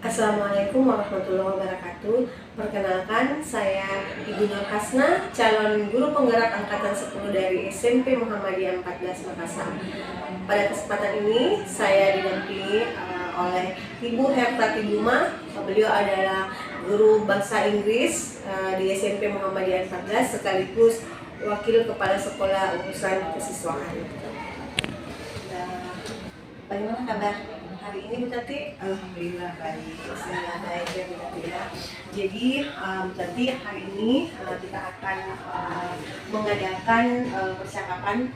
Assalamualaikum warahmatullahi wabarakatuh. Perkenalkan, saya Ibu Nur Hasna, calon guru penggerak angkatan 10 dari SMP Muhammadiyah 14 Makassar. Pada kesempatan ini, saya didampingi oleh Ibu Hertati Buma. Beliau adalah guru bahasa Inggris di SMP Muhammadiyah 14 sekaligus wakil kepala sekolah urusan kesiswaan. Bagaimana kabar hari ini Bu Tati? Alhamdulillah baik. Saya baik ya Bu Tati ya. Jadi Bu Tati hari ini kita akan mengadakan percakapan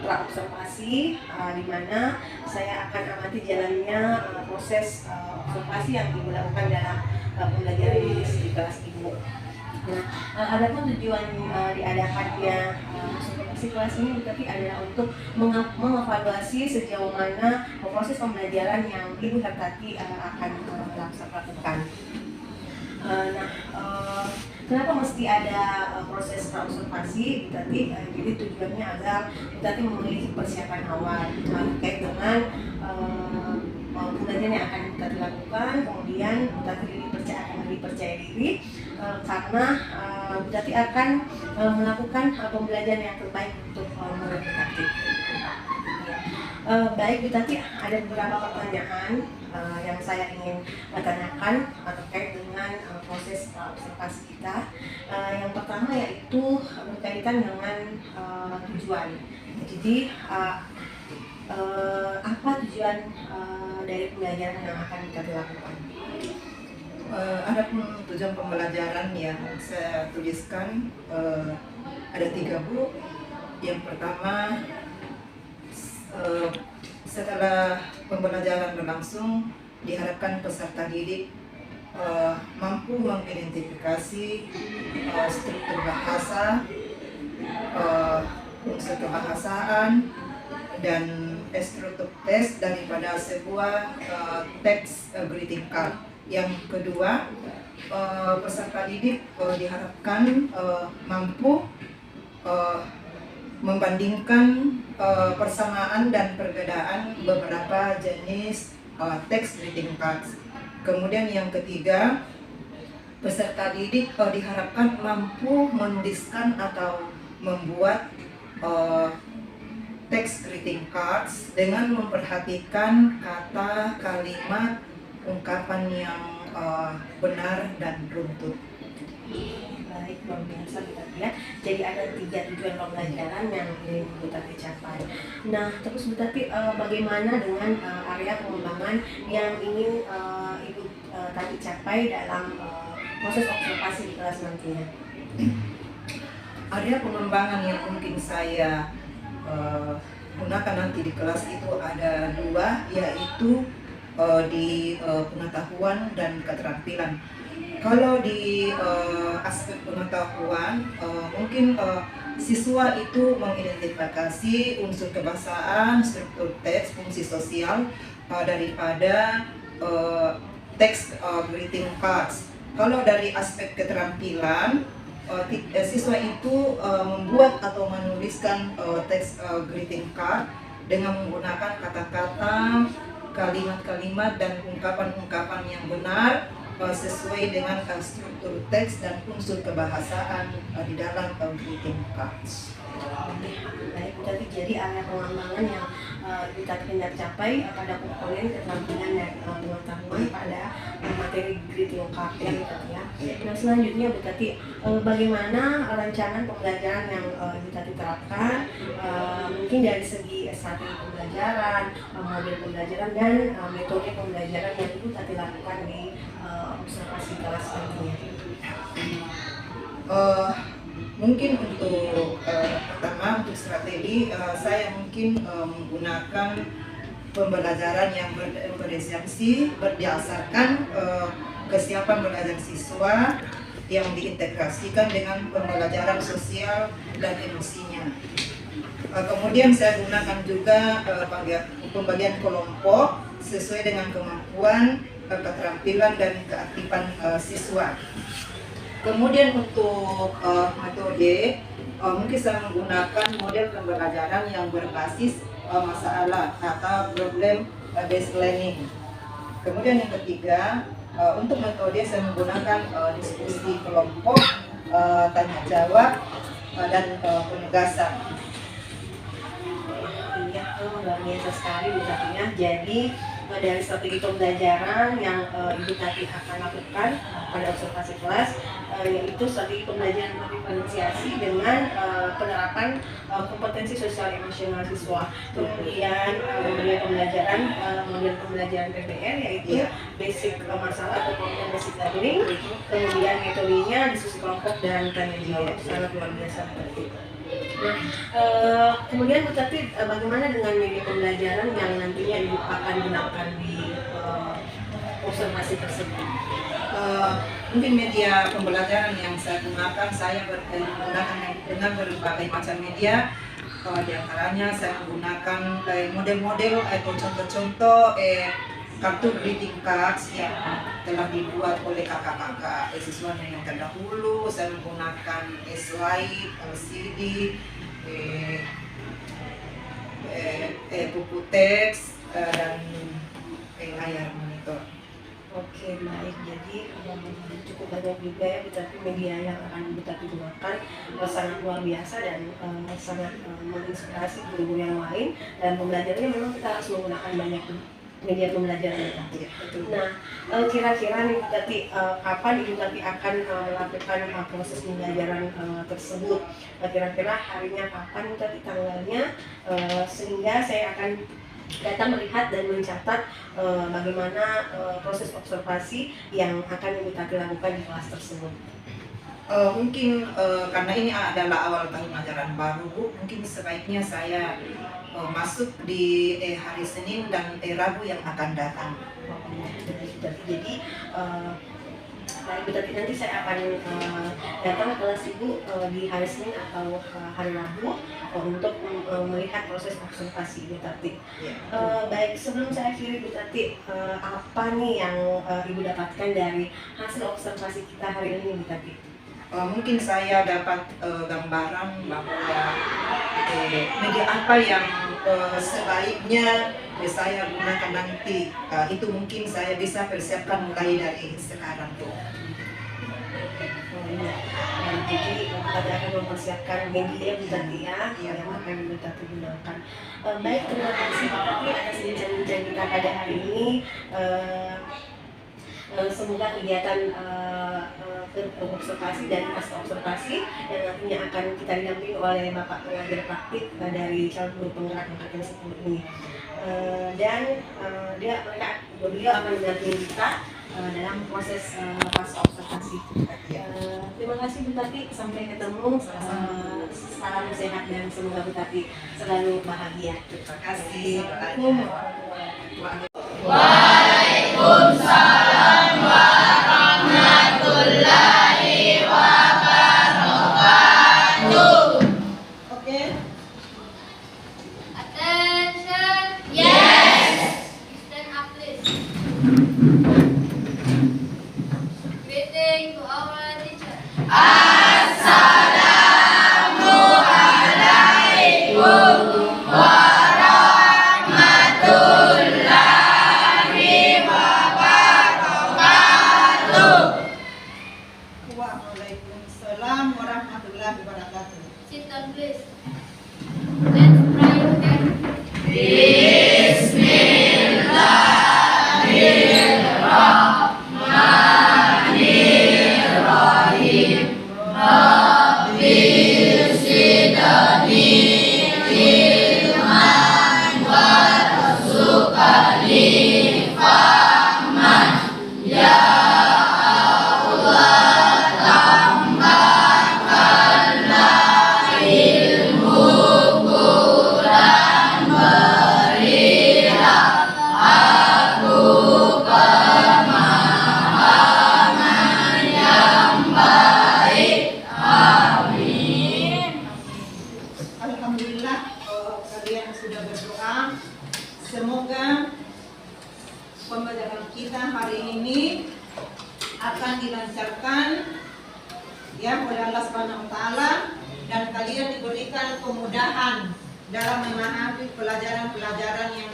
praobservasi di mana saya akan amati jalannya proses observasi yang Ibu lakukan dalam pembelajaran Inggris di kelas Ibu. Nah, adapun tujuan diadakannya observasi kelas ini tapi adalah untuk mengevaluasi sejauh mana proses pembelajaran yang Ibu Hertati akan lakukan. Kenapa mesti ada proses observasi tadi? Jadi tujuannya agar tadi memiliki persiapan awal terkait dengan pembelajaran yang akan kita lakukan, kemudian tadi akan lebih percaya diri karena tadi akan melakukan pembelajaran yang terbaik untuk murid tadi. Baik Bu Tati, ada beberapa pertanyaan yang saya ingin tanyakan terkait dengan proses observasi kita. Yang pertama yaitu berkaitan dengan tujuan. Jadi apa tujuan dari pembelajaran yang akan kita lakukan? Adapun tujuan pembelajaran yang saya tuliskan ada 3 Bu. Yang pertama, setelah pembelajaran berlangsung, diharapkan peserta didik mampu mengidentifikasi struktur bahasa, unsur kebahasaan, dan struktur teks daripada sebuah teks greeting card. Yang kedua, peserta didik diharapkan mampu membandingkan persamaan dan perbedaan beberapa jenis teks greeting cards. Kemudian yang ketiga, peserta didik diharapkan mampu menuliskan atau membuat teks greeting cards dengan memperhatikan kata, kalimat, ungkapan yang benar dan runtut. Baik, luar biasa Bu Tati ya. Jadi ada 3 tujuan pembelajaran yang ingin Bu Tati capai. Nah, terus Bu Tati, bagaimana dengan area pengembangan yang ingin Ibu Tati capai dalam proses observasi di kelas nantinya? Area pengembangan yang mungkin saya gunakan nanti di kelas itu ada 2, yaitu di pengetahuan dan keterampilan. Kalau di aspek pengetahuan, mungkin siswa itu mengidentifikasi unsur kebahasaan, struktur teks, fungsi sosial daripada teks greeting cards. Kalau dari aspek keterampilan, siswa itu membuat atau menuliskan teks greeting card dengan menggunakan kata-kata, kalimat-kalimat, dan ungkapan-ungkapan yang benar sesuai dengan struktur teks dan unsur kebahasaan di dalam greeting cards. Baik, jadi area pengembangan yang kita hendak capai pada komponen keterampilan dan pengetahuan pada materi greeting card ya. Nah, selanjutnya Bu Tati, bagaimana rancangan pembelajaran yang Bu Tati terapkan, mungkin dari segi strategi pembelajaran, model pembelajaran, dan metode pembelajaran yang Bu Tati lakukan di observasi kelas nantinya? Mungkin untuk pertama, untuk strategi, saya mungkin menggunakan pembelajaran yang berefisiensi berdasarkan kesiapan belajar siswa yang diintegrasikan dengan pembelajaran sosial dan emosinya. Kemudian saya gunakan juga pembagian kelompok sesuai dengan kemampuan, keterampilan, dan keaktifan siswa. Kemudian untuk metode, mungkin saya menggunakan model pembelajaran yang berbasis masalah atau problem based learning. Kemudian yang ketiga, untuk metode saya menggunakan diskusi kelompok, tanya jawab, dan penugasan. Iya, luar biasa sekali Bu Tati ya. Jadi dari strategi pembelajaran yang Ibu Tati akan lakukan pada observasi kelas, yaitu strategi pembelajaran diferensiasi dengan penerapan kompetensi sosial emosional siswa. Kemudian model pembelajaran PBL yaitu basic masalah atau problem basic learning. Kemudian metodenya diskusi kelompok dan tanya jawab. Sangat luar biasa. Kemudian Bu Tati, bagaimana dengan media pembelajaran yang nantinya Ibu akan gunakan di observasi tersebut? Mungkin media pembelajaran yang saya gunakan, saya menggunakan dengan berbagai macam media. Di antaranya saya menggunakan model-model atau contoh-contoh kartu greeting cards yang telah dibuat oleh kakak-kakak siswa yang terdahulu. Saya menggunakan slide, LCD, buku teks, dan layar monitor. Oke, baik. Jadi cukup banyak juga ya Bu Tati media yang akan Bu Tati gunakan, sangat luar biasa dan sangat menginspirasi guru-guru yang lain. Dan pembelajarannya memang kita harus menggunakan banyak media pembelajaran Bu Tati. Nah, kira-kira nih Bu Tati, kapan Ibu Tati akan melakukan proses pembelajaran tersebut? Kira-kira harinya kapan Bu Tati, tanggalnya, sehingga saya akan datang melihat dan mencatat bagaimana proses observasi yang akan Ibu Tati lakukan di kelas tersebut. Mungkin karena ini adalah awal tahun ajaran baru, Bu, mungkin sebaiknya saya masuk di hari Senin dan Rabu yang akan datang. Jadi Ibu Tati, nanti saya akan datang ke kelas Ibu di hari Senin atau hari Rabu untuk melihat proses observasi Ibu Tati. Baik, sebelum saya akhiri Bu Tati, apa nih yang Ibu dapatkan dari hasil observasi kita hari ini Bu Tati? Mungkin saya dapat gambaran bahwa media apa yang sebaiknya saya gunakan nanti. Itu mungkin saya bisa persiapkan mulai dari sekarang, Bu. Jadi kita akan mempersiapkan media Bu Tati ya, yang akan Bu Tati gunakan. Baik, terima kasih Bu Tati atas bincang-bincang kita pada hari ini. Semoga kegiatan observasi dan pasca observasi yang nantinya akan kita didampingi oleh Bapak pengajar praktik dari calon guru penggerak angkatan 10 ini. Dan beliau akan mendampingi kita dalam proses pasca observasi. Terima kasih Bu Tati, sampai ketemu. Salam sehat dan semoga Bu Tati selalu bahagia. Terima kasih. Waalaikumsalam warahmatullahi wabarakatuh. Oke. Attention. Yes. Stand up please. Greeting to our teacher. Assalamualaikum warahmatullahi wabarakatuh. Waalaikumsalam warahmatullahi wabarakatuh. Sit down please. Let's pray together. Bismillahirrahmanirrahim. Rabbi zidni ilman warzuqni fahman. Ya Allah, tambahkanlah ilmuku dan berilah aku pemahaman yang baik. Amin. Alhamdulillah, kalian sudah berdoa. Semoga pembelajaran kita hari ini akan dilancarkan ya oleh Allah Subhanahu wa taala, dan kalian diberikan kemudahan dalam memahami pelajaran-pelajaran yang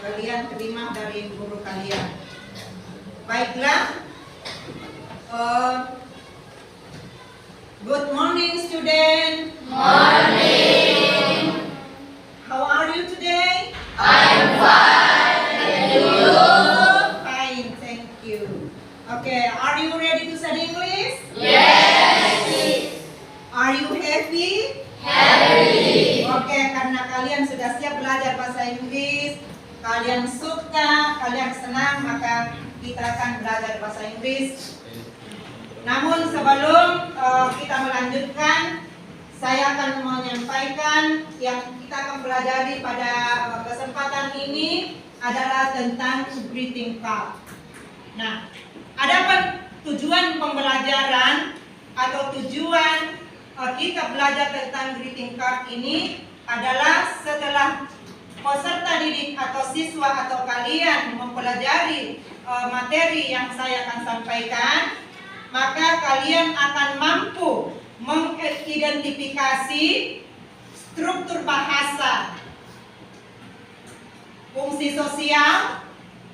kalian terima dari guru kalian. Baiklah, good morning student. Morning. How are you today? I'm fine. And you? Fine, thank you. Okay, are you ready to study English? Yes. Are you happy? Happy. Oke, karena kalian sudah siap belajar bahasa Inggris, kalian suka, kalian senang, maka kita akan belajar bahasa Inggris. Namun sebelum kita melanjutkan, saya akan menyampaikan yang kita akan pelajari pada kesempatan ini adalah tentang greeting card. Nah, adapun tujuan pembelajaran atau tujuan kita belajar tentang greeting card ini adalah setelah peserta didik atau siswa atau kalian mempelajari materi yang saya akan sampaikan, maka kalian akan mampu mengidentifikasi struktur bahasa, fungsi sosial,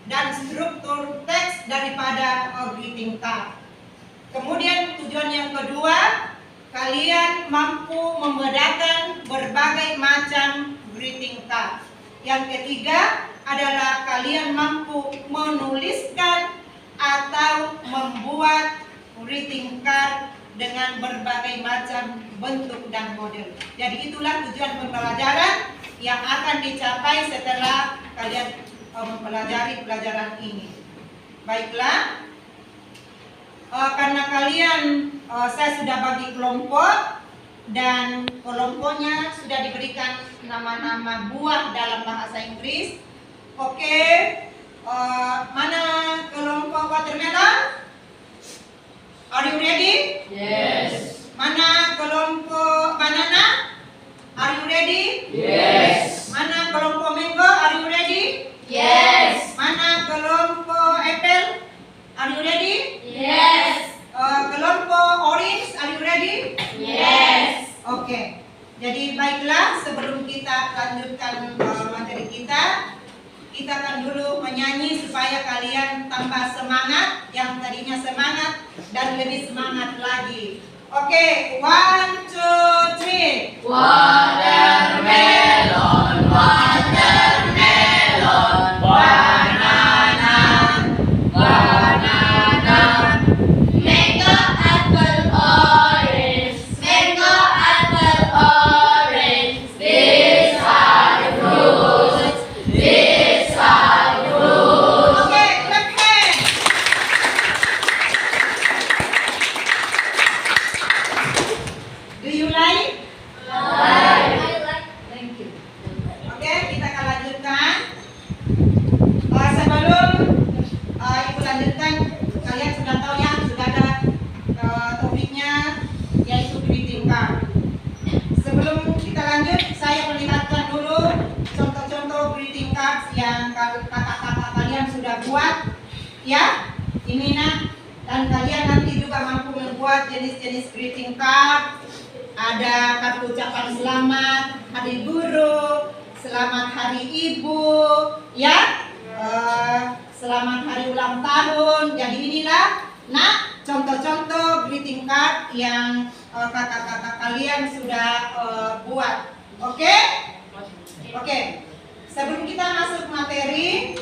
dan struktur teks daripada greeting card. Kemudian tujuan yang kedua, kalian mampu membedakan berbagai macam greeting card. Yang ketiga adalah kalian mampu menuliskan atau membuat greeting card dengan berbagai macam bentuk dan model. Jadi itulah tujuan pembelajaran yang akan dicapai setelah kalian mempelajari pelajaran ini. Baiklah, karena kalian saya sudah bagi kelompok dan kelompoknya sudah diberikan nama-nama buah dalam bahasa Inggris. Oke, mana kelompok watermelon? Are you ready? Yes. Mana kelompok banana? Are you ready? Yes. Mana kelompok mango? Are you ready? Yes. Mana kelompok apple? Are you ready? Yes. Kelompok orange, are you ready? Yes. Oke. Jadi baiklah, sebelum kita lanjutkan materi kita akan dulu menyanyi supaya kalian tambah semangat, yang tadinya semangat dan lebih semangat lagi. Oke, 1, 2, 3. Watermelon, watermelon, banana, banana, mango, apple, orange, mango, apple, orange. These are the fruits. These are the fruits. Oke, clap hand. Do you like? Thank you. Oke, kita akan lanjutkan. Sebelum ibu lanjutkan, kalian sudah tahu ya, sudah ada topiknya, yaitu greeting card. Sebelum kita lanjut, saya perlihatkan dulu contoh-contoh greeting cards yang kakak-kakak kalian sudah buat. Ya, ini nak. Dan kalian nanti juga mampu membuat jenis-jenis greeting card. Ada kartu ucapan selamat Hari Guru, selamat Hari Ibu, ya, selamat Hari Ulang Tahun. Jadi inilah, nak, contoh-contoh greeting card yang kakak-kakak kalian sudah buat. Oke? Oke. Sebelum kita masuk materi,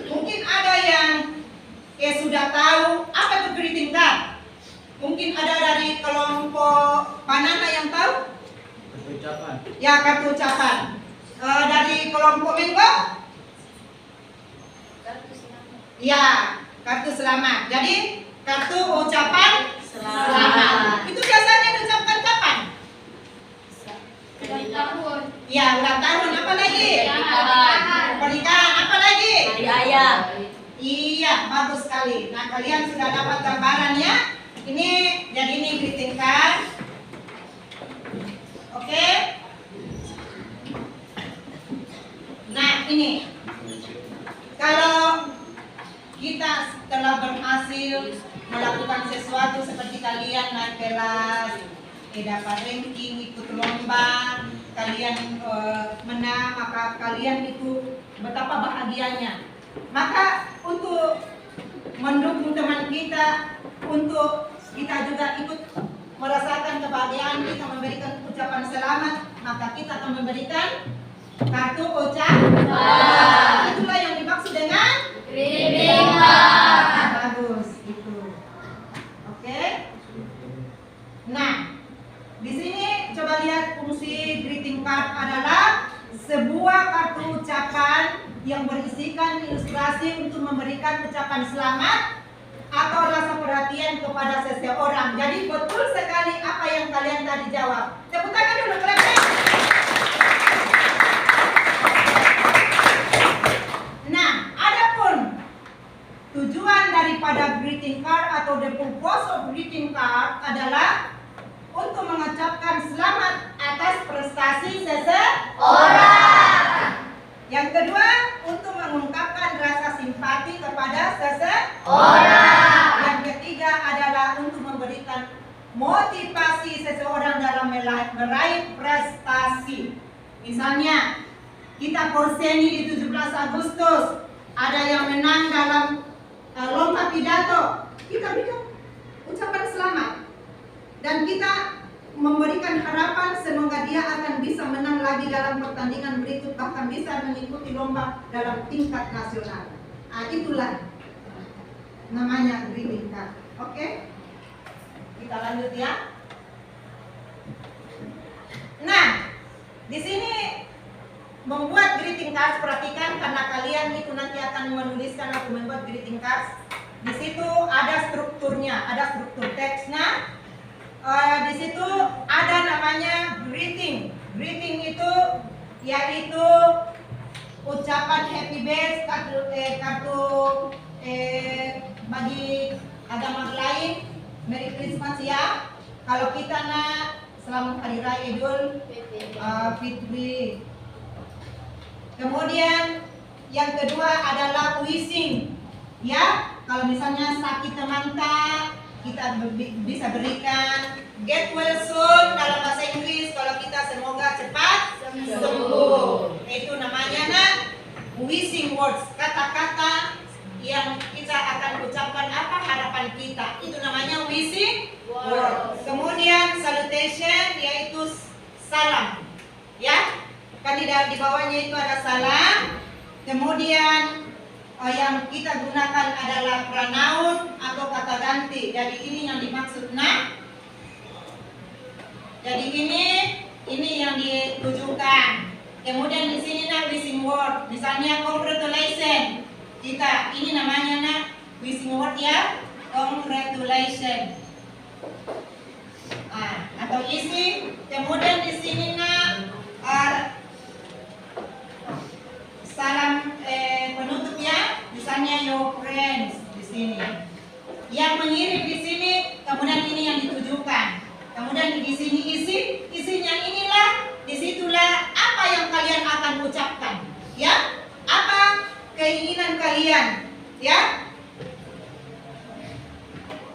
mungkin ada yang sudah tahu apa itu greeting card. Mungkin ada dari kelompok banana yang tahu? Kartu ucapan. Ya, kartu ucapan. Dari kelompok mango? Ya, kartu selamat. Jadi kartu ucapan selamat. Itu biasanya diucapkan kapan? Ya, ulang tahun. Apa lagi? Pernikahan. Apa lagi? Hari Ayah. Iya, bagus sekali. Nah, kalian sudah dapat gambaran ya? Jadi ini greeting card. Oke. Nah, ini. Kalau kita telah berhasil melakukan sesuatu seperti kalian naik kelas, dapat ranking, ikut lomba, kalian menang, maka kalian itu betapa bahagianya. Maka untuk mendukung teman kita, untuk kita juga ikut merasakan kebahagiaan, kita memberikan ucapan selamat, maka kita akan memberikan kartu ucapan. Itulah yang dimaksud dengan Greeting card. bagus itu. Oke. Nah, di sini coba lihat fungsi greeting card adalah sebuah kartu ucapan yang berisikan ilustrasi untuk memberikan ucapan selamat atau rasa perhatian kepada seseorang. Jadi betul sekali apa yang kalian tadi jawab. Tepuk tangan dulu, keren. Nah, adapun tujuan daripada greeting card atau the purpose of greeting card adalah untuk mengucapkan selamat atas prestasi seseorang. Yang kedua, untuk mengungkapkan rasa simpati kepada seseorang. Yang ketiga adalah untuk memberikan motivasi seseorang dalam meraih prestasi. Misalnya, kita Korseni di 17 Agustus, ada yang menang dalam lomba pidato, kita berikan ucapan selamat. Dan kita memberikan harapan semoga dia akan bisa menang lagi dalam pertandingan berikut, bahkan bisa mengikuti lomba dalam tingkat nasional. Itulah namanya greeting card. Oke? Kita lanjut ya. Nah, di sini membuat greeting cards, perhatikan karena kalian itu nanti akan menuliskan atau membuat greeting cards. Di situ ada strukturnya, ada struktur teksnya. Di situ ada namanya greeting. Greeting itu yaitu ucapan happy birthday, kartu bagi agama lain Merry Christmas ya. Kalau kita selamat hari raya Idul Fitri. Kemudian yang kedua adalah wishing ya. Kalau misalnya sakit teman kita bisa berikan get well soon dalam bahasa Inggris. Kalau kita semoga cepat sembuh. Itu namanya wishing words, kata-kata yang kita akan ucapkan apa harapan kita. Itu namanya wishing words. Kemudian salutation yaitu salam ya. Kan di bawahnya itu ada salam. Kemudian yang kita gunakan adalah pronoun atau kata ganti. Jadi ini yang dimaksud Jadi ini yang ditujukan. Kemudian di sini wishing word. Misalnya congratulations. Ini namanya wishing word ya. Congratulations. Atau isi. Kemudian di sini salam penutup ya, misalnya your friends di sini. Yang mengirim di sini, kemudian ini yang ditujukan. Kemudian di sini isinya inilah, disitulah apa yang kalian akan ucapkan, ya, apa keinginan kalian, ya.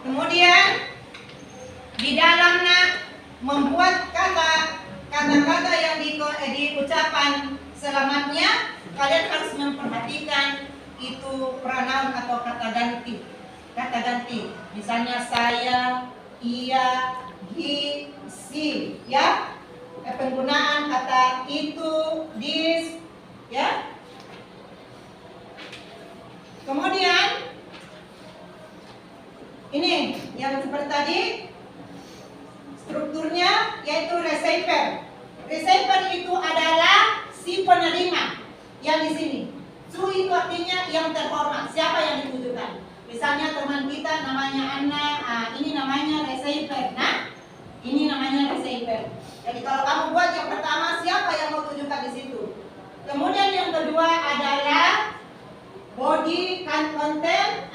Kemudian di dalamnya membuat kata-kata yang diucapan selamatnya. Kalian harus memperhatikan itu pronoun atau kata ganti. Kata ganti, misalnya saya, ia, he, she, ya. Penggunaan kata itu, this, ya. Kemudian ini yang seperti tadi strukturnya yaitu receiver. Receiver itu adalah si penerima. Yang di sini, su itu artinya yang terhormat. Siapa yang ditujukan? Misalnya teman kita namanya Anna, ini namanya receiver. Nah, ini namanya receiver. Jadi kalau kamu buat yang pertama, siapa yang mau tujukan di situ? Kemudian yang kedua adalah body content.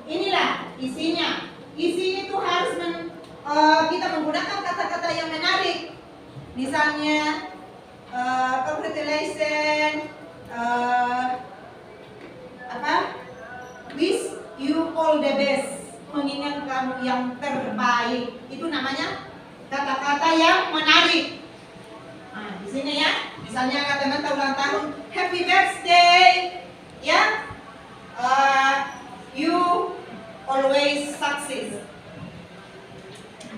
Inilah isinya. Isi itu harus kita menggunakan kata-kata yang menarik. Misalnya congratulations, wish you all the best, mengingat kamu yang terbaik. Itu namanya kata-kata yang menarik. Misalnya kata ulang tahun, happy birthday, ya, you always success.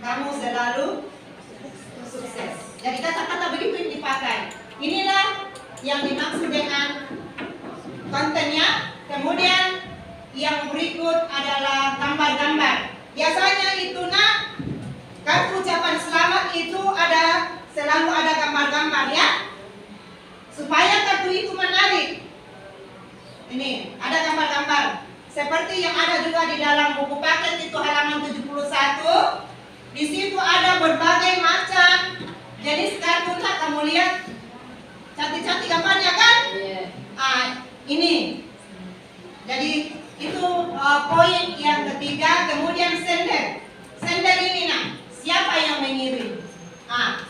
Kamu selalu sukses. Jadi kata-kata begitu yang dipakai. Inilah yang dimaksud dengan kontennya. Kemudian yang berikut adalah gambar-gambar. Biasanya itu kartu ucapan selamat itu selalu ada gambar-gambar ya, supaya kartu itu menarik. Ini ada gambar-gambar seperti yang ada juga di dalam buku paket itu halaman 71. Di situ ada berbagai macam jenis kartu. Kamu lihat cantik-cantik gambarnya kan? Ini. Jadi itu poin yang ketiga. Kemudian sender. Sender ini siapa yang mengirim?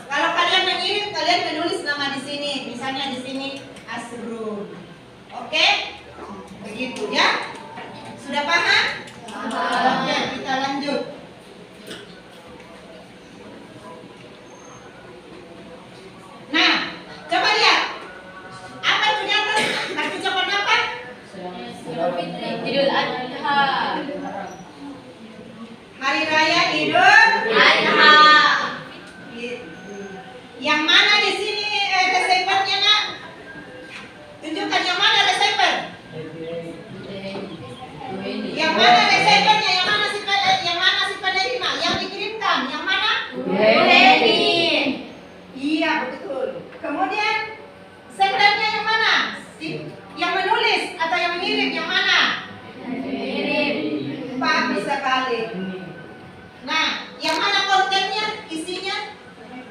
Kalau kalian mengirim, kalian menulis nama di sini. Misalnya di sini Asrul. Oke? Begitu ya. Sudah paham? Oke, kita lanjut. Nah, coba lihat. Apa itu di atas? Kartu ucapan apa? Idul Adha. Hari Raya Idul Adha. Yang mana di sini resepnya nak? Tunjukkan yang mana resepnya? Yang mana resepnya? Yang mana si penerima? Yang dikirimkan? Yang mana? Iya betul. Kemudian sendernya yang mana? Yang menulis atau yang mengirim yang mana? Bagus sekali. Nah, yang mana kontennya? Isinya?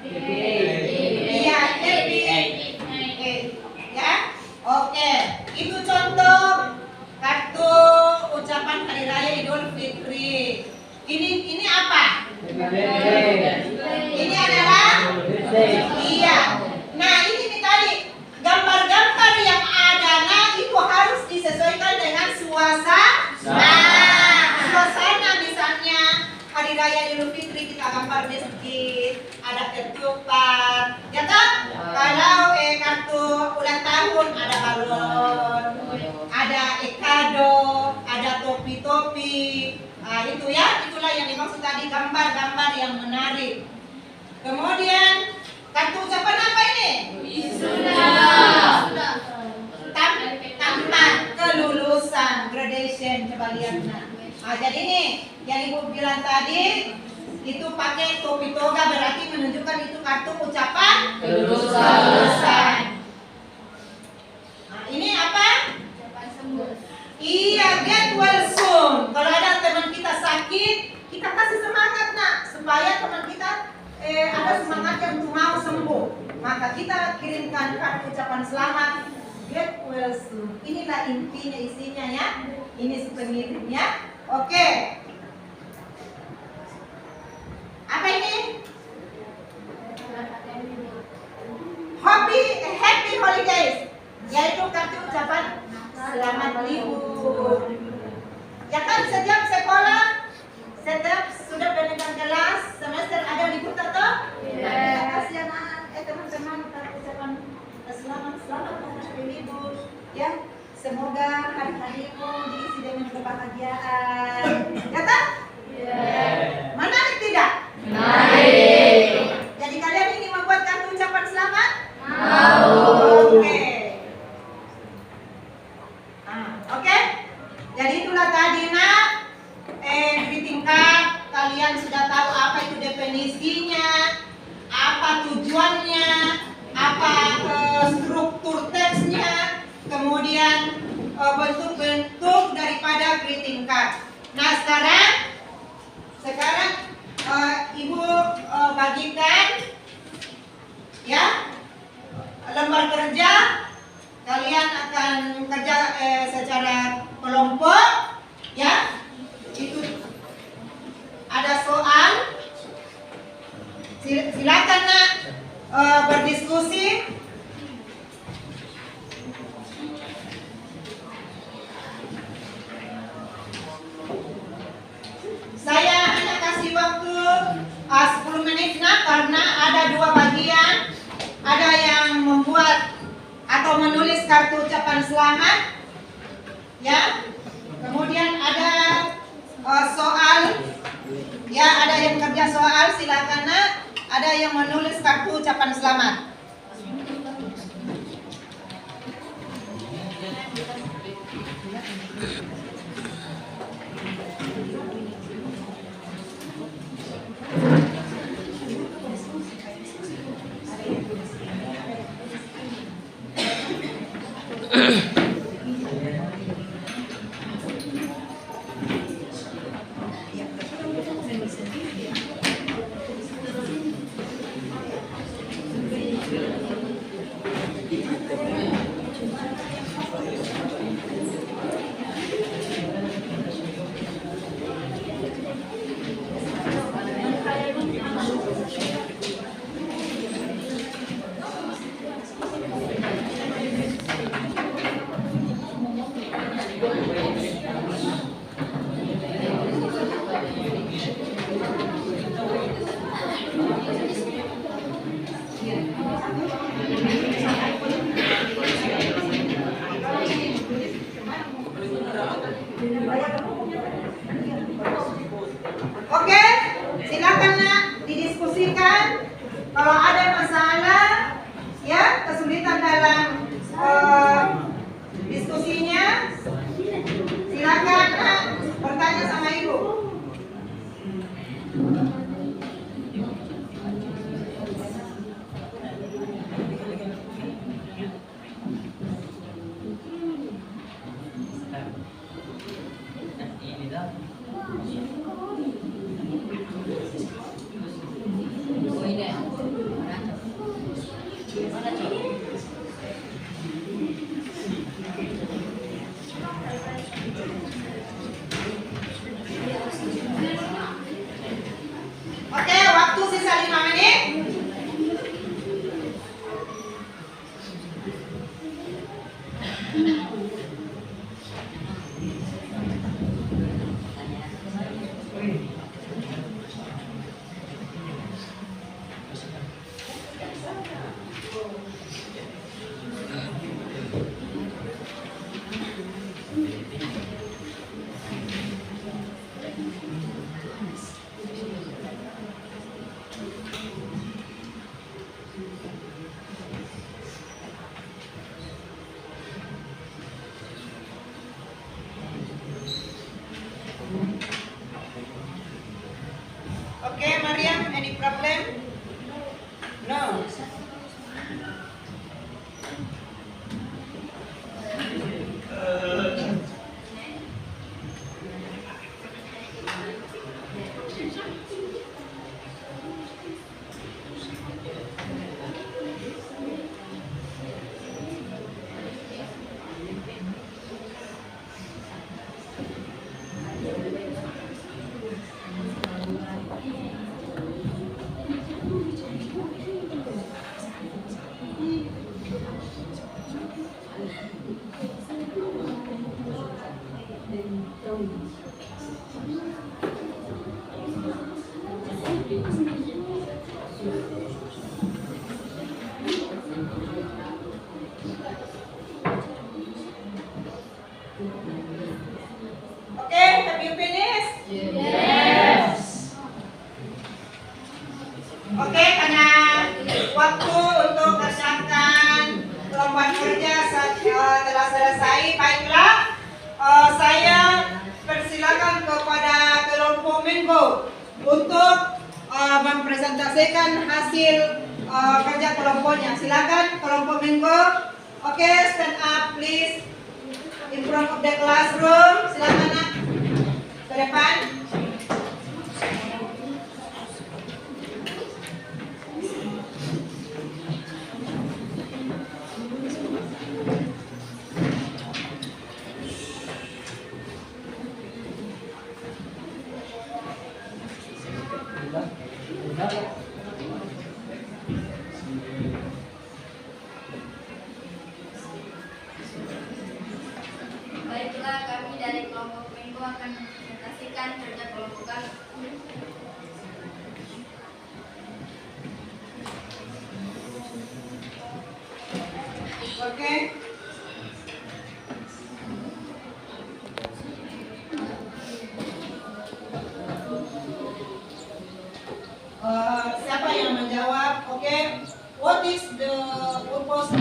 Iya, happy. Ya, oke. Itu contoh kartu ucapan Hari Raya Idul Fitri. Ini apa? Ini adalah iya. Nah, ini tadi gambar-gambar yang ada. Nah, itu harus disesuaikan dengan suasana. Suasana misalnya Hari Raya Idul Fitri kita gambar masjid, ada ketupat, ya kan? Kalau kartu ulang tahun ada balon, ada kado, ada topi-topi. Itu ya, itulah yang dimaksud tadi gambar-gambar yang menarik. Kemudian kartu ucapan apa ini? Tamat kelulusan, graduation. Coba lihat jadi ini yang ibu bilang tadi itu pakai topi toga, berarti menunjukkan itu kartu ucapan kelulusan. Ini apa? Iya, get well soon. Kalau ada teman kita sakit, kita kasih semangat supaya teman kita ada semangatnya untuk mau sembuh. Maka kita kirimkan kartu ucapan selamat, get well soon. Inilah intinya, isinya ya. Ini pengirimnya. Oke. Apa ini? Happy holidays, yaitu kartu ucapan selamat libur. Ya kan setiap sekolah, setiap sudah peningkat kelas semester ada libur atau? Terima kasih anak-anak, teman-teman, kartu ucapan selamat hari libur. Ya, semoga hari-harimu diisi dengan kebahagiaan. Ya kan? Menarik tidak? Menarik. Jadi kalian ingin membuat kartu ucapan selamat? Mau. Oke. Oke. Jadi itulah tadi greeting card. Kalian sudah tahu apa itu definisinya, apa tujuannya, apa struktur teksnya, kemudian bentuk-bentuk daripada greeting card. Nah sekarang ibu bagikan ya lembar kerja. Kalian akan kerja secara kelompok ya. Itu ada soal. Silakan berdiskusi. Saya hanya kasih waktu 10 menit karena ada dua bagian. Ada yang membuat ucapan selamat. Ya. Kemudian ada soal. Ya, ada yang kerja soal, silakan nak. Ada yang menulis kartu ucapan selamat. Oke, silakan nak didiskusikan. Kalau ada masalah, ya kesulitan dalam diskusinya, silakan nak bertanya sama ibu. Oke, waktu sisa 5 menit. Oke, Mariam, any problem? No. Oke, have you finished? Yes. Oke, karena waktu untuk kerjakan kelompok kerja telah selesai, baiklah saya persilakan kepada kelompok Minggu untuk mempresentasikan hasil kerja kelompoknya. Silakan kelompok Minggu. Oke, stand up please in front of the classroom. Silakan nak ke depan. Baiklah, kami dari kelompok Minggu akan mempresentasikan kerja kelompok kami. Oke.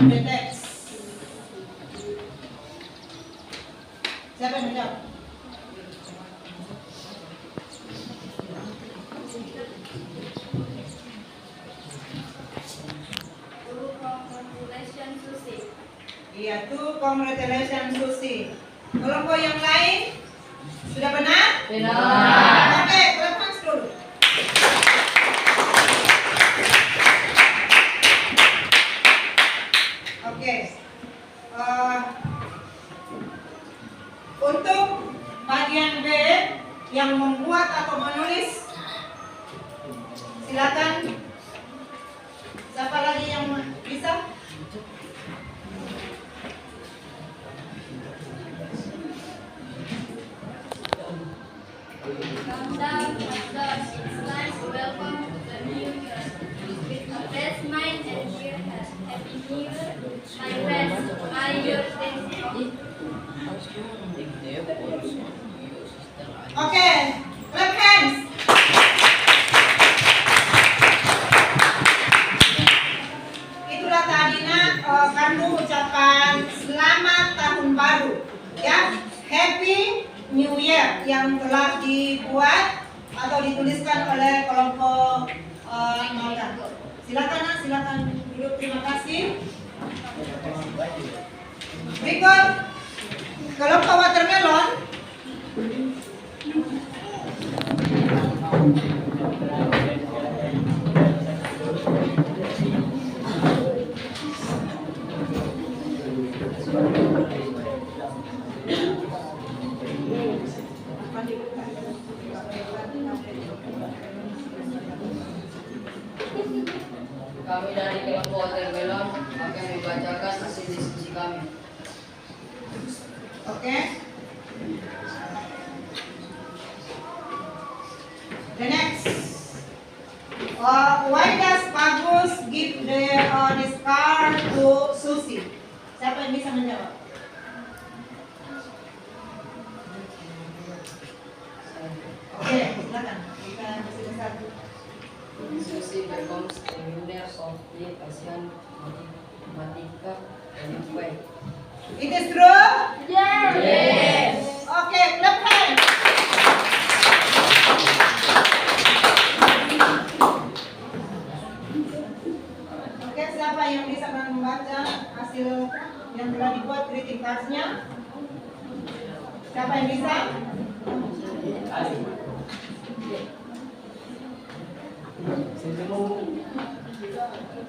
the text. Siapa yang menjawab? Congratulations, Susi. Iya tuh, congratulations Susi. Kelompok yang lain sudah benar? Benar. Oke, clap hands dulu. Oke. Untuk bagian B yang membuat atau menulis, silakan. Siapa lagi yang bisa? Countdown, it's time to welcome to the new year. With a fresh mind and cheer heart. Happy New Year, my friends. My year Oke, clap hands. Itulah tadinya kartu ucapan selamat tahun baru, ya, Happy New Year yang telah dibuat atau dituliskan oleh kelompok Malta. Silakan, Nak, silakan duduk. Terima kasih. Berikut kelompok Watermelon. Kami dari kelompok Watermelon akan membacakan hasil diskusi kami. Oke. The next. Why does Bagus give this car to Susi? Siapa yang bisa menjawab? Oke, silakan. Kita kasih satu. Susi becomes a winner of the Asian Matematika Olympiad. It is true? Yes. Oke, clap hands. Oke, siapa yang bisa membaca hasil yang telah dibuat greeting card-nya? Siapa yang bisa?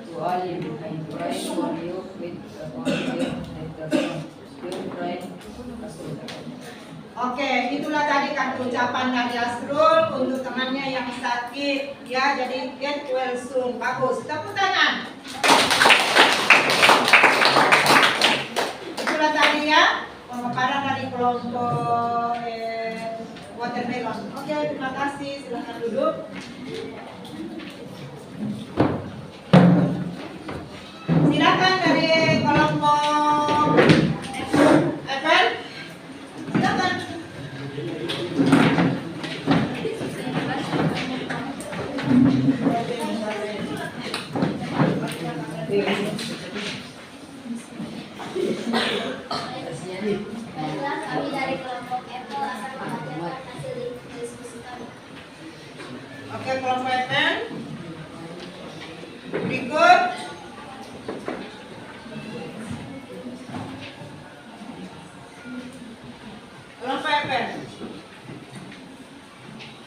To Ali, I pray for you with the confidence that you pray. Oke, itulah tadi kartu ucapan dari Asrul untuk temannya yang sakit, ya, jadi get well soon. Bagus, tepuk tangan. Itulah tadi ya pemaparan dari kelompok Watermelon. Oke, terima kasih. Silakan duduk. Silakan dari kelompok Apple. Silakan. Baiklah, kami dari kelompok Apple akan membacakan hasil diskusi kami. Oke, kelompok Apple. Berikut. Kelompok Apple.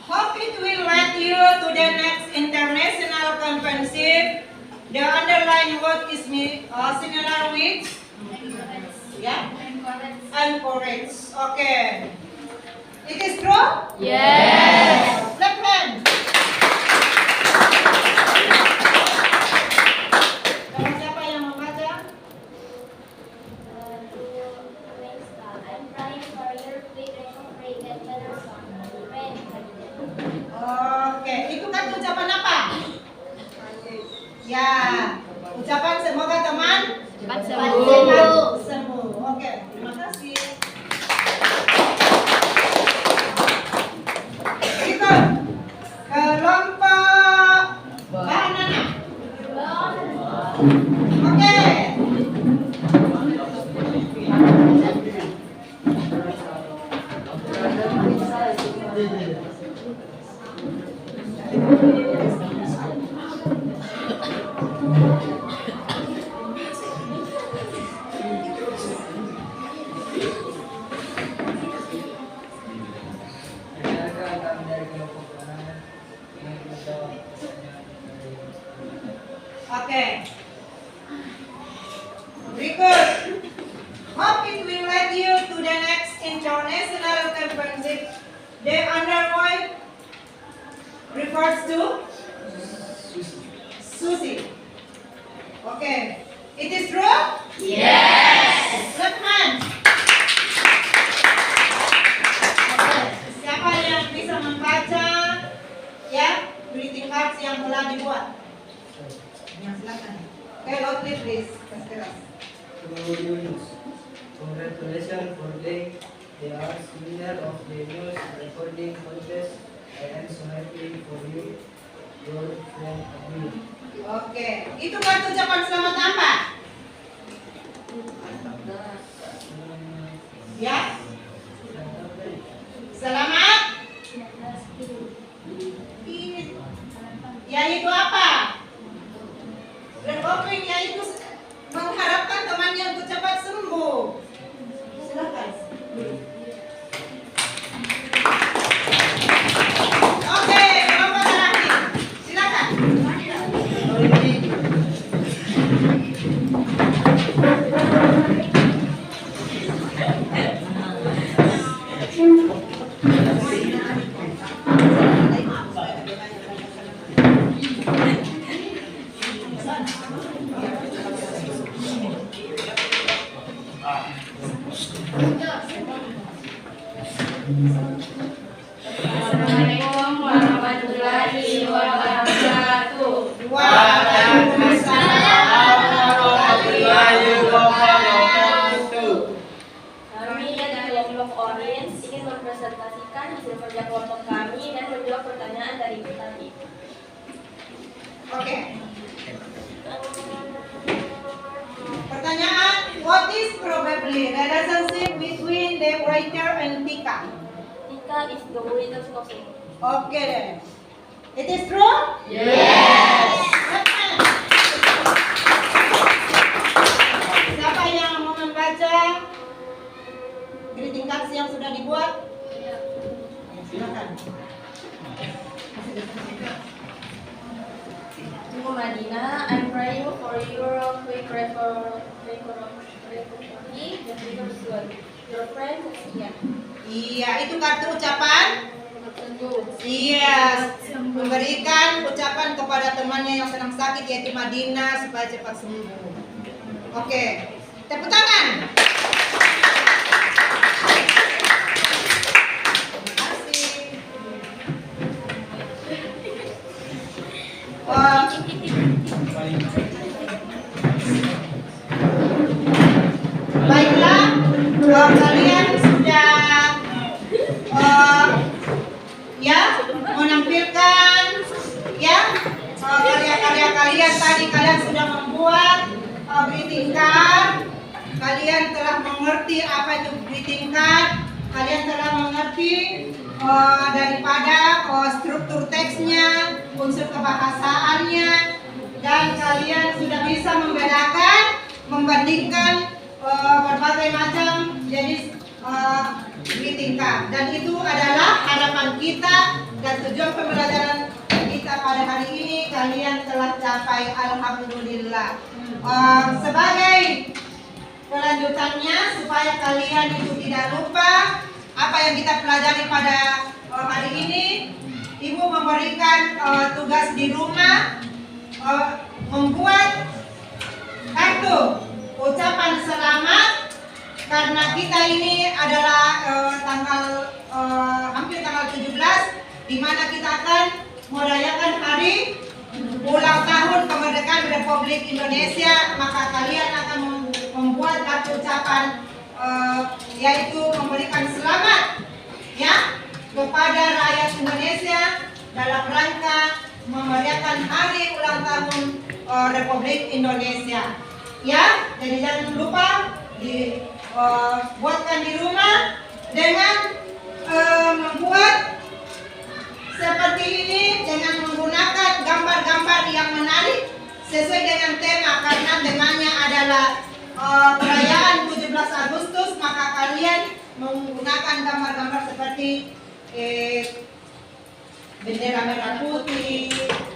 Hope it will lead you to the next international conference. The underlying word is similar with, ya, encourage. Okay. It is true? Yes. Clap hands. Kalau siapa yang membaca? I'm praying for your quick recovery and better song. Pray. Oke, itu kan ucapan apa? Ya, ucapan semoga teman Cepat sembuh. Oke, terima kasih. Berikut kelompok banana. Oke, to the next international championship. The underway refers to Susi. Okay. It is true? Yes. Left hand. Okay. Siapa yang bisa membaca ya greeting cards yang telah dibuat? Ya, silakan. Okay, loudly please. Keras. Hello, Yunus. Congratulations for being the arts winner of the news recording contest. I am so happy for you, your friend Abdul. Oke, itu kartu ucapan selamat apa? Ya? Selamat? Yaitu apa? Recovering yaitu mengharapkan temannya untuk cepat sembuh. Silakan. Oke, kelompok terakhir. Silakan. Assalamualaikum warahmatullahi wabarakatuh. Waalaikumsalam warahmatullahi wabarakatuh. Kami dari kelompok Orange ingin mempresentasikan hasil kerja kelompok kami dan menjawab pertanyaan dari tadi. Oke. Pertanyaan, what is probably the relationship between the waiter and Tika? Tika is the waiter's cousin. Oke deh. It is true? Yes. Siapa yang mau membaca greeting cards yang sudah dibuat? Silakan. Ibu Madina, I'm praying for your quick recovery and bigger soon. Your friend Sia. Iya, itu kartu ucapan. Iya, memberikan ucapan kepada temannya yang sedang sakit yaitu Madina supaya cepat sembuh. Oke, tepuk tangan. Terima kasih. Baiklah, kalian sudah ya menampilkan ya karya-karya kalian tadi. Kalian sudah membuat greeting card. Kalian telah mengerti apa itu greeting card. Kalian telah mengerti daripada struktur teksnya, unsur kebahasaannya, dan kalian sudah bisa membedakan, membandingkan berbagai macam jenis greeting card. Dan itu adalah harapan kita dan tujuan pembelajaran kita pada hari ini. Kalian telah capai, alhamdulillah. Sebagai kelanjutannya, supaya kalian itu tidak lupa apa yang kita pelajari pada hari ini, Ibu memberikan tugas di rumah membuat kartu ucapan selamat, karena kita ini adalah hampir tanggal 17, di mana kita akan merayakan hari ulang tahun kemerdekaan Republik Indonesia. Maka kalian akan membuat kartu ucapan yaitu memberikan selamat ya kepada rakyat Indonesia dalam rangka memeriahkan hari ulang tahun Republik Indonesia. Ya, jadi jangan lupa dibuatkan di rumah dengan membuat seperti ini dengan menggunakan gambar-gambar yang menarik sesuai dengan tema, karena temanya adalah perayaan 17 Agustus, maka kalian menggunakan gambar-gambar seperti bendera merah putih,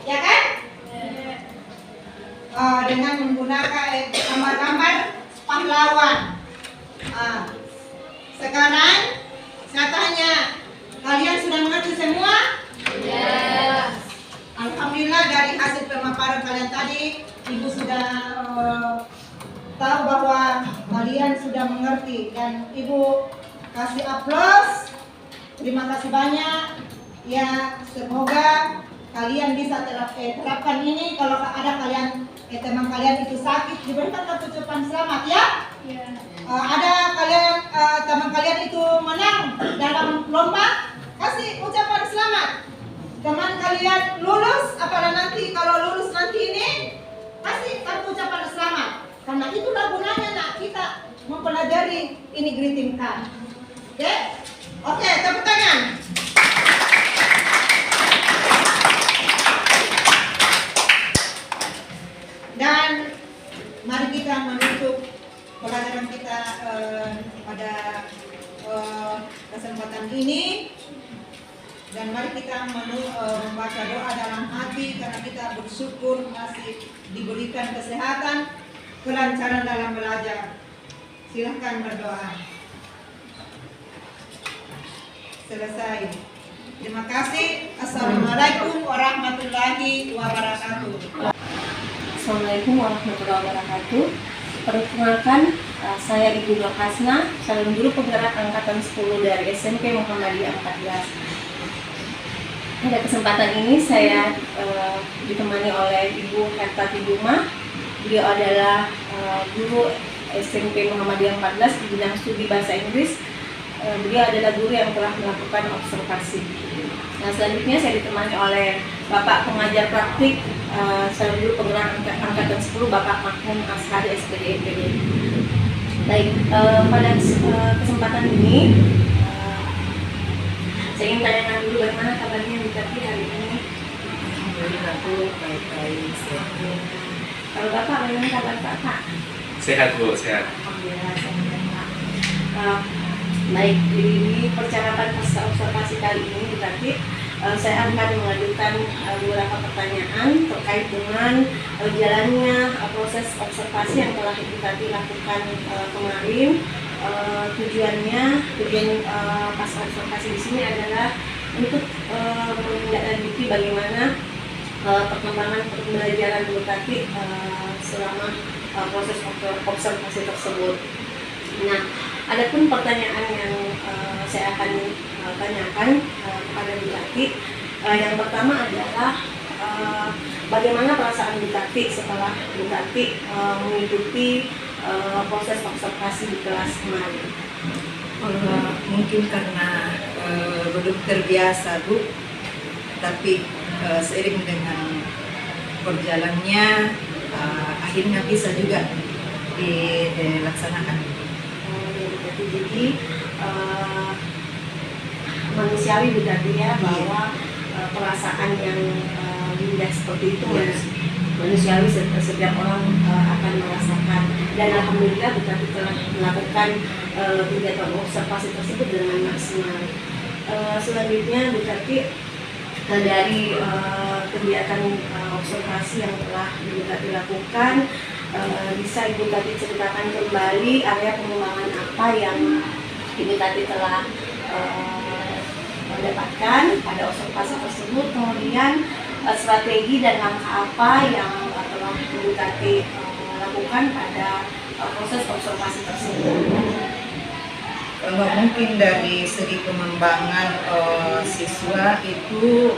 ya kan? Dengan menggunakan gambar-gambar pahlawan. Sekarang saya tanya, kalian sudah mengerti semua? Yes. Alhamdulillah dari hasil pemaparan kalian tadi, Ibu sudah tahu bahwa kalian sudah mengerti dan Ibu kasih aplaus. Terima kasih banyak. Ya, semoga kalian bisa terapkan ini. Kalau ada kalian teman kalian itu sakit, diberikan ucapan selamat ya. Yeah. Ada kalian teman kalian itu menang dalam lomba, kasih ucapan selamat. Teman kalian lulus, apalagi nanti kalau lulus nanti ini, kasih kartu ucapan selamat. Karena itulah gunanya nak kita mempelajari ini greeting card. Oke? Oke, tepuk tangan. Dan mari kita menutup pelajaran kita pada kesempatan ini. Dan mari kita membaca doa dalam hati karena kita bersyukur masih diberikan kesehatan, kelancaran dalam belajar. Silahkan berdoa. Selesai. Terima kasih. Assalamualaikum warahmatullahi wabarakatuh. Assalamualaikum warahmatullahi wabarakatuh. Perkenalkan, saya Ibu Nur Hasna, calon guru penggerak angkatan 10 dari SMP Muhammadiyah 14. Pada kesempatan ini saya ditemani oleh Ibu Hertati Duma. Beliau adalah guru SMP Muhammadiyah 14 di bidang studi bahasa Inggris. Beliau adalah guru yang telah melakukan observasi. Nah, selanjutnya saya ditemani oleh Bapak pengajar praktik calon guru penggerak angkatan 10, Bapak Mahmud Ashari SPD MPD. Baik, pada kesempatan ini saya ingin tanyakan dulu bagaimana kabarnya Bu Tati hari ini. Alhamdulillah aku baik-baik sehat. Kalau Bapak bagaimana kabar Bapak? Sehat Bu, sehat. Alhamdulillah sehat Pak. Baik, di percakapan pasca observasi kali ini Bu Tati, saya akan mengajukan beberapa pertanyaan terkait dengan jalannya proses observasi yang telah Bu Tati lakukan kemarin. Tujuan pasca observasi di sini adalah untuk menindaklanjuti bagaimana perkembangan pembelajaran Bu Tati selama proses observasi tersebut. Nah, adapun pertanyaan yang saya akan tanyakan kepada Bu Tati, yang pertama adalah bagaimana perasaan Bu Tati setelah Bu Tati mengikuti proses observasi di kelas kemarin? Mungkin karena belum terbiasa Bu, tapi seiring dengan berjalannya akhirnya bisa juga dilaksanakan. Jadi manusiawi Bu Tati ya, bahwa perasaan yang indah seperti itu manusiawi, setiap orang akan merasakan. Dan alhamdulillah Bu Tati telah melakukan kegiatan observasi tersebut dengan maksimal. Selanjutnya Bu Tati, dari kegiatan observasi yang telah Bu Tati lakukan, bisa Ibu Tati ceritakan kembali area pengembangan apa yang Ibu Tati telah mendapatkan pada observasi tersebut, kemudian strategi dan langkah apa yang telah Ibu Tati lakukan pada proses observasi tersebut. Kalau mungkin dari segi pengembangan siswa itu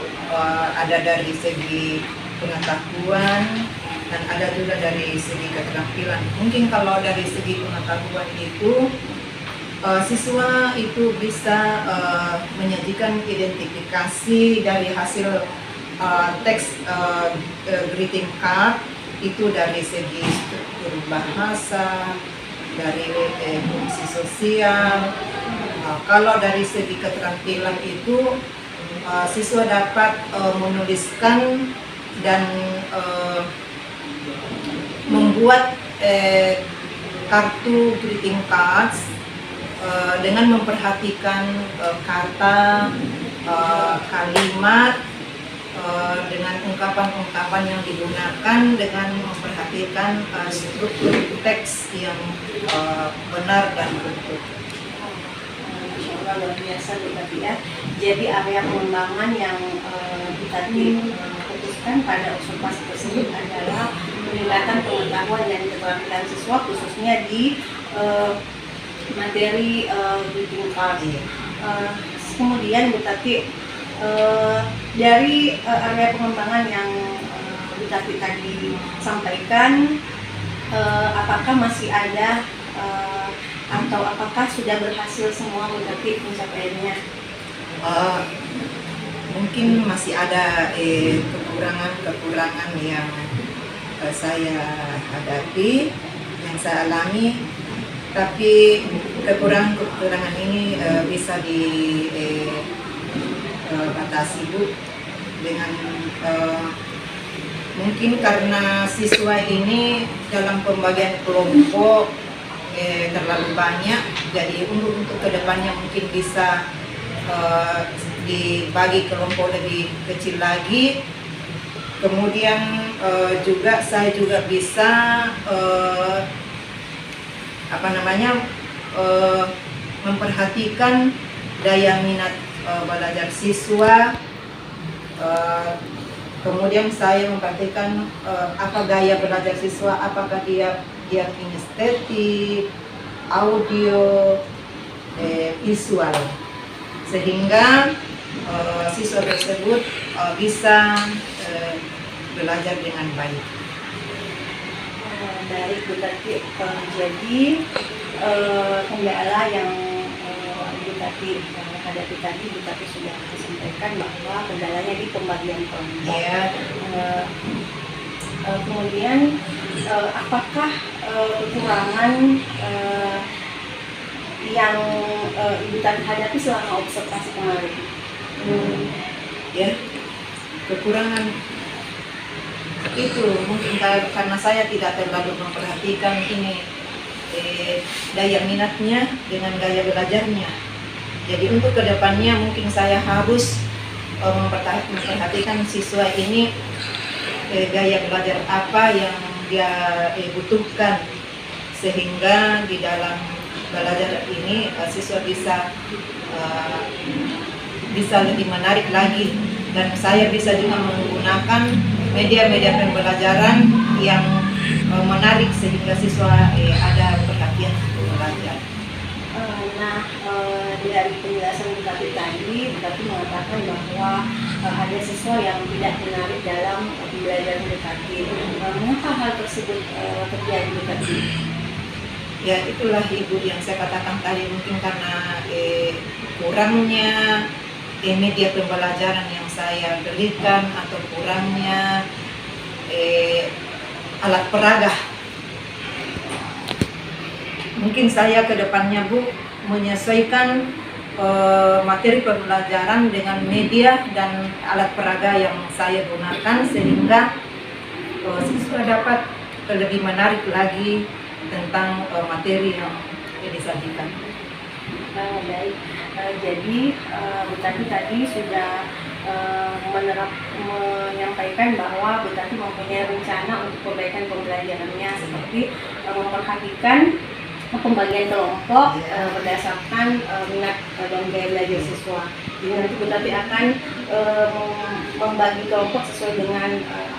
ada dari segi pengetahuan dan ada juga dari segi keterampilan. Mungkin kalau dari segi pengetahuan itu siswa itu bisa menyajikan identifikasi dari hasil teks greeting card itu dari segi struktur bahasa, dari fungsi sosial. Kalau dari segi keterampilan itu siswa dapat menuliskan dan membuat kartu greeting cards dengan memperhatikan kata, kalimat, dengan ungkapan-ungkapan yang digunakan, dengan memperhatikan struktur teks yang benar dan utuh. luar biasa Bu Tati ya. Jadi area pengembangan yang Bu Tati putuskan pada observasi tersebut adalah peningkatan pengetahuan dan keterampilan siswa khususnya di materi greeting card. Kemudian Bu Tati dari area pengembangan yang Bu Tati tadi sampaikan, apakah masih ada atau apakah sudah berhasil semua Bu Tati pencapaiannya? Mungkin masih ada kekurangan-kekurangan yang saya hadapi, yang saya alami, tapi kekurangan-kekurangan ini bisa dibatasi Bu dengan mungkin karena siswa ini dalam pembagian kelompok terlalu banyak, jadi untuk kedepannya mungkin bisa dibagi kelompok lebih kecil lagi. Kemudian juga saya juga bisa memperhatikan daya minat belajar siswa. Kemudian saya memperhatikan apa gaya belajar siswa, apakah dia kinestetik, audio, visual, sehingga siswa tersebut bisa belajar dengan baik. Baik Bu Tati, jadi kendala yang Bu Tati hadapi tadi Bu Tati sudah sampaikan bahwa kendalanya di pembagian kelompok. Ya. Kemudian apakah kekurangan yang Ibu Tati hadapi selama observasi kemarin? Ya, kekurangan itu mungkin karena saya tidak terlalu memperhatikan ini daya minatnya dengan gaya belajarnya. Jadi untuk kedepannya mungkin saya harus memperhatikan siswa ini gaya belajar apa yang dia butuhkan, sehingga di dalam belajar ini siswa bisa lebih menarik lagi, dan saya bisa juga menggunakan media-media pembelajaran yang menarik sehingga siswa ada perhatian untuk belajar. Dari penjelasan Bu Tati tadi, Bu Tati mengatakan bahwa ada siswa yang tidak menarik dalam pembelajaran Bu Tati. Mengapa hal tersebut terjadi Bu Tati? Ya, itulah Ibu yang saya katakan tadi, mungkin karena kurangnya media pembelajaran yang saya berikan, atau kurangnya alat peraga. Mungkin saya ke depannya Bu menyesuaikan materi pembelajaran dengan media dan alat peraga yang saya gunakan, sehingga siswa dapat lebih menarik lagi tentang materi yang disajikan. Baik, jadi Bu Tati tadi sudah menyampaikan bahwa Bu Tati mempunyai rencana untuk perbaikan pembelajarannya, seperti memperhatikan pembagian kelompok berdasarkan minat dan gaya belajar siswa. Jadi nanti Bu Tati akan membagi kelompok sesuai dengan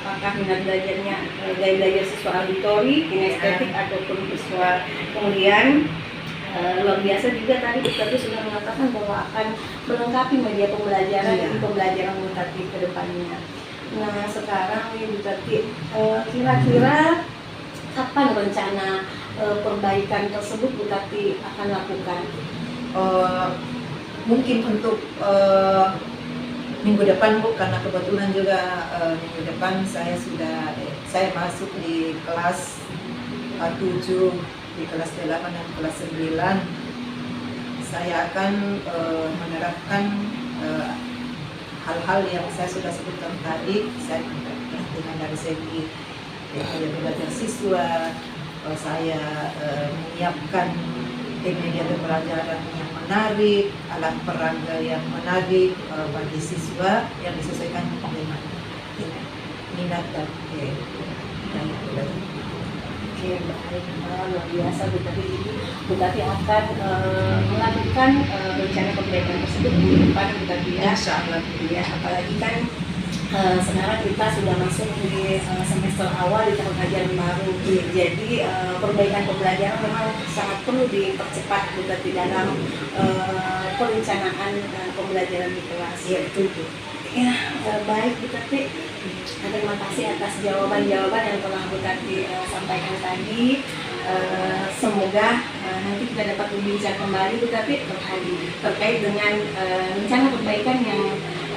apakah minat belajarnya gaya belajar siswa auditori, kinestetik ataupun visual. Kemudian luar biasa juga tadi Bu Tati sudah mengatakan bahwa akan melengkapi media pembelajaran di pembelajaran Bu Tati ke depannya. Nah, sekarang Bu Tati kira-kira kapan rencana perbaikan tersebut Bu Tati akan lakukan? Mungkin untuk minggu depan Bu, karena kebetulan juga minggu depan saya masuk di kelas 7, di kelas 8 dan kelas 9. Saya akan menerapkan hal-hal yang saya sudah sebutkan tadi. Saya perhatikan dari segi belajar siswa, saya menyiapkan media pembelajaran yang menarik, alat peraga yang menarik bagi siswa yang disesuaikan dengan minat dan belajar. Oke, baik, luar biasa Bu Tati. Bu Tati akan melakukan rencana rencana perbaikan tersebut di depan Bu Tati ya. Insya Allah. Ya, apalagi kan sekarang kita sudah masuk di semester awal di tahun ajaran baru. Jadi perbaikan pembelajaran memang sangat perlu dipercepat Bu Tati dalam perencanaan pembelajaran di kelas. Iya betul Bu. Ya, baik Bu Tati. Terima kasih atas jawaban-jawaban yang telah Bu Tati sampaikan tadi. Semoga nanti kita dapat berbincang kembali Bu Tati terkait dengan rencana perbaikan yang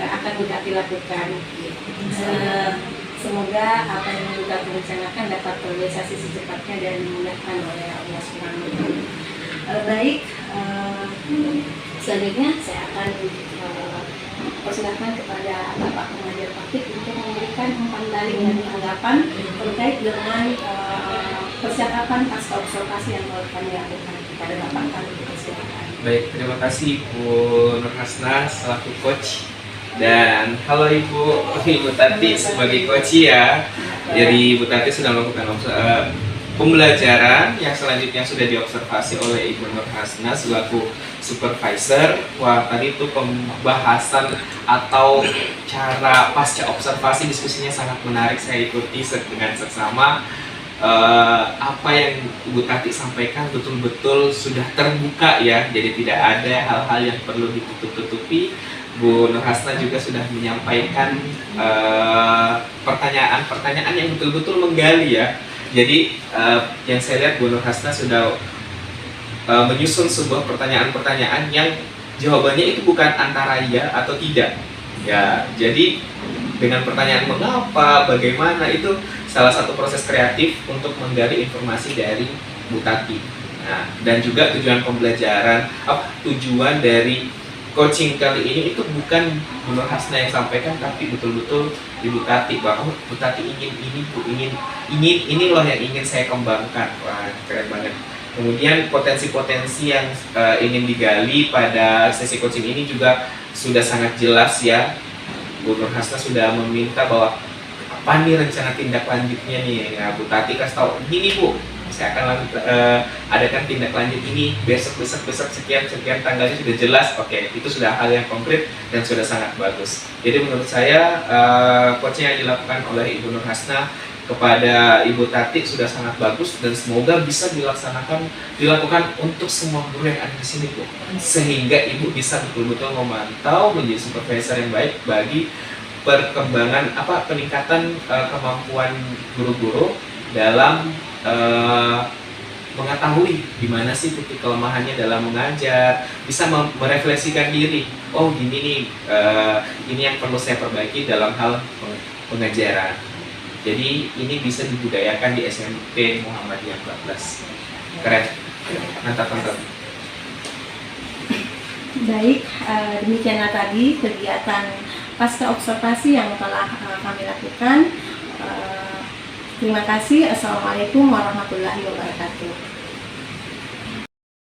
akan Bu Tati lakukan. Semoga apa yang Bu Tati rencanakan dapat terrealisasi secepatnya dan dimudahkan oleh Allah Subhanahu wa Ta'ala. Baik, selanjutnya saya akan persilakan kepada Bapak Pengajar Praktik untuk memberikan umpan balik dan tanggapan terkait dengan persiapan pasca observasi yang telah kami lakukan. Kepada Bapak kami persilakan. Baik, terima kasih Bu Nur Hasna selaku coach. Dan halo Ibu Tati sebagai coach ya. Jadi Ibu Tati sudah melakukan pembelajaran yang selanjutnya sudah diobservasi oleh Ibu Nur Hasna selaku supervisor. Wah, tadi itu pembahasan atau cara pasca observasi diskusinya sangat menarik. Saya ikuti dengan seksama. Apa yang Ibu Tati sampaikan betul-betul sudah terbuka ya. Jadi tidak ada hal-hal yang perlu ditutup-tutupi. Bu Nur Hasna juga sudah menyampaikan pertanyaan-pertanyaan yang betul-betul menggali ya. Jadi yang saya lihat Bu Nur Hasna sudah menyusun sebuah pertanyaan-pertanyaan yang jawabannya itu bukan antara ya atau tidak. Ya, jadi dengan pertanyaan mengapa, bagaimana itu salah satu proses kreatif untuk menggali informasi dari Bu Tati. Nah, dan juga tujuan pembelajaran, tujuan dari coaching kali ini itu bukan Bu Nur Hasna yang sampaikan, tapi betul-betul Ibu Tati bahwa Bu Tati ingin ini, Bu ingin ini loh yang ingin saya kembangkan. Wah, keren banget. Kemudian potensi-potensi yang ingin digali pada sesi coaching ini juga sudah sangat jelas ya. Bu Nur Hasna sudah meminta bahwa apa nih rencana tindak lanjutnya nih. Nah, Bu Tati kasih tahu, gini Bu, saya akan adakan tindak lanjut ini besok sekian tanggalnya sudah jelas. Oke, itu sudah hal yang konkret dan sudah sangat bagus. Jadi menurut saya coaching yang dilakukan oleh Ibu Nur Hasna kepada Ibu Tati sudah sangat bagus dan semoga bisa dilakukan untuk semua guru yang ada di sini Bu. Sehingga Ibu bisa betul-betul memantau menjadi supervisor yang baik bagi perkembangan peningkatan kemampuan guru-guru dalam mengetahui di mana sih titik kelemahannya dalam mengajar, bisa merefleksikan diri. Oh gini nih, ini yang perlu saya perbaiki dalam hal pengajaran. Jadi ini bisa dibudayakan di SMP Muhammadiyah 14. Keren, mantap. Baik, demikianlah tadi kegiatan pasca observasi yang telah kami lakukan. Terima kasih. Assalamualaikum warahmatullahi wabarakatuh.